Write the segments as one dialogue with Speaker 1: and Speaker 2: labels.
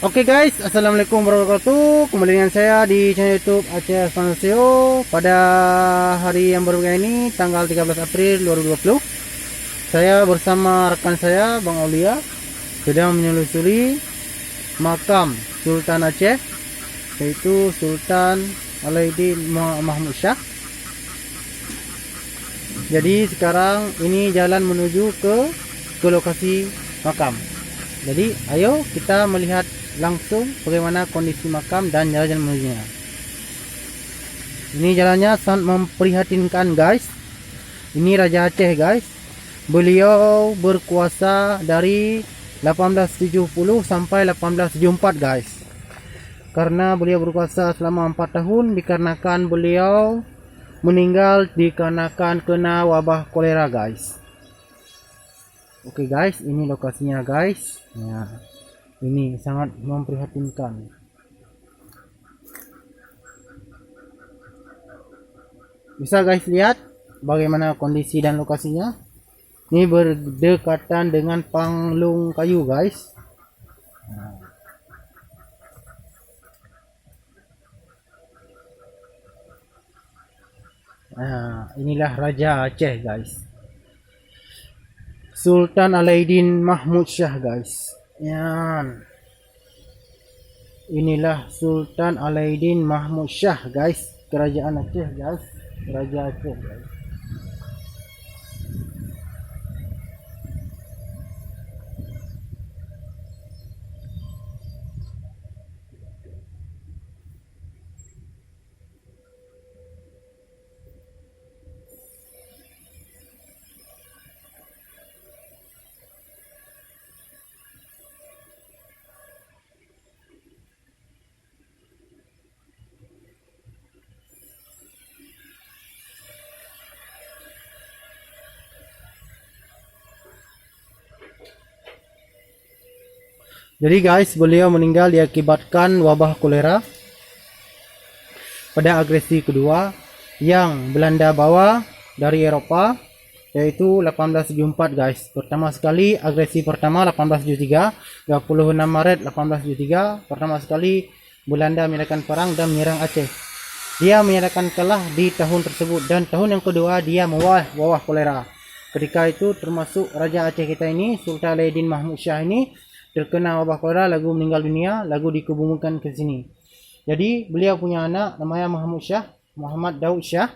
Speaker 1: Oke guys, assalamualaikum warahmatullahi wabarakatuh. Kembali dengan saya di channel YouTube Aceh Expansio pada hari yang baru ini, tanggal 13 April 2020. Saya bersama rekan saya, Bang Aulia, sedang menelusuri makam Sultan Aceh, yaitu Sultan Alaiddin Mahmud Shah. Jadi sekarang ini jalan menuju ke lokasi makam. Jadi ayo kita melihat langsung bagaimana kondisi makam dan jalan menujunya. Ini jalannya sangat memprihatinkan guys. Ini Raja Aceh guys. Beliau berkuasa dari 1870 sampai 1874 guys. Karena beliau berkuasa selama 4 tahun dikarenakan beliau meninggal dikarenakan kena wabah kolera guys. Oke guys, ini lokasinya guys. Ya, ini sangat memprihatinkan. Bisa guys lihat bagaimana kondisi dan lokasinya. Ini berdekatan dengan panglung kayu guys. Nah, inilah Raja Aceh guys. Sultan Alaiddin Mahmud Shah guys. Yan. Inilah Sultan Alaiddin Mahmud Shah guys. Kerajaan Aceh guys. Raja Aceh guys. Jadi guys, beliau meninggal diakibatkan wabah kolera pada agresi kedua yang Belanda bawa dari Eropa, yaitu 1874 guys. Pertama sekali agresi pertama 1873, 26 Maret 1873 pertama sekali Belanda menyatakan perang dan menyerang Aceh. Dia menyatakan kalah di tahun tersebut, dan tahun yang kedua dia wabah kolera. Ketika itu termasuk Raja Aceh kita ini, Sultan Alaiddin Mahmud Shah ini terkena wabah kolera, lalu meninggal dunia, lalu dikuburkan ke sini. Jadi beliau punya anak namanya Mahmud Shah, Muhammad Daud Shah.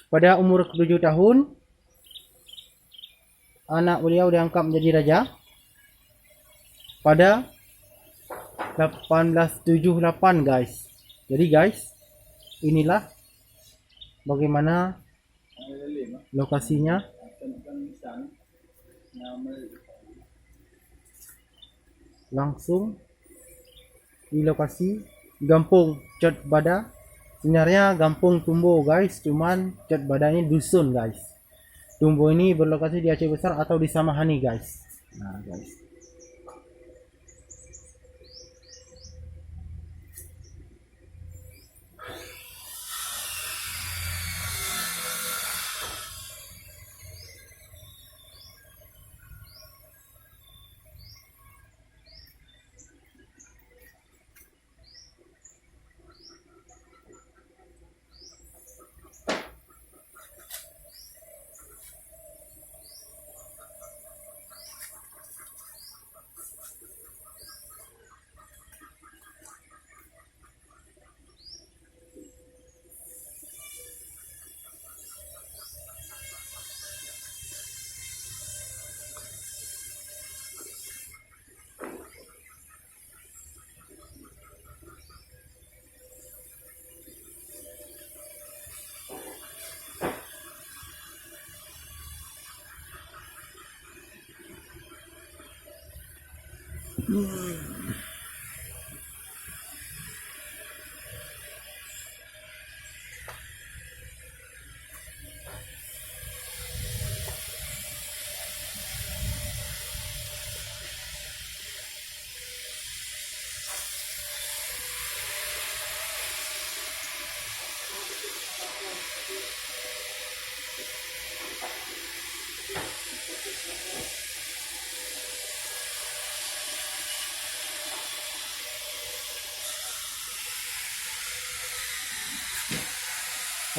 Speaker 1: Pada umur 7 tahun, anak beliau diangkat menjadi raja. Pada 1878 guys. Jadi guys, inilah bagaimana lokasinya. Langsung di lokasi Gampung Cot Bada. Sebenarnya Gampung Tumbo guys, cuman Cot Badanya dusun guys. Tumbo ini berlokasi di Aceh Besar atau di Samahani guys. Nah guys,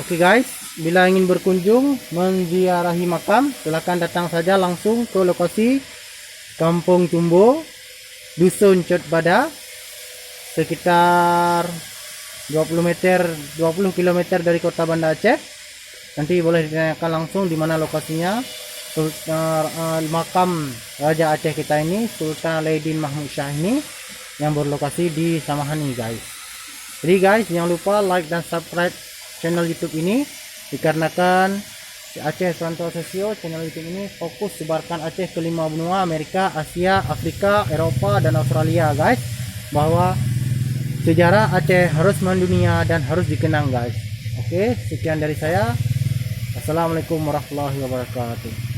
Speaker 1: Oke guys, bila ingin berkunjung menziarahi makam, silakan datang saja langsung ke lokasi Kampung Tumbo, Dusun Cot Bada, sekitar 20 km dari kota Banda Aceh. Nanti boleh ditanyakan langsung di mana lokasinya. Makam Raja Aceh kita ini, Sultan Alaidin Mahmud Shah ini, yang berlokasi di Samahani guys. Jadi guys, jangan lupa like dan subscribe channel YouTube ini, dikarenakan Aceh Rantau Sosio, channel YouTube ini fokus sebarkan Aceh ke 5 benua, Amerika, Asia, Afrika, Eropa, dan Australia guys, bahwa sejarah Aceh harus mendunia dan harus dikenang guys. Oke, sekian dari saya. Assalamualaikum warahmatullahi wabarakatuh.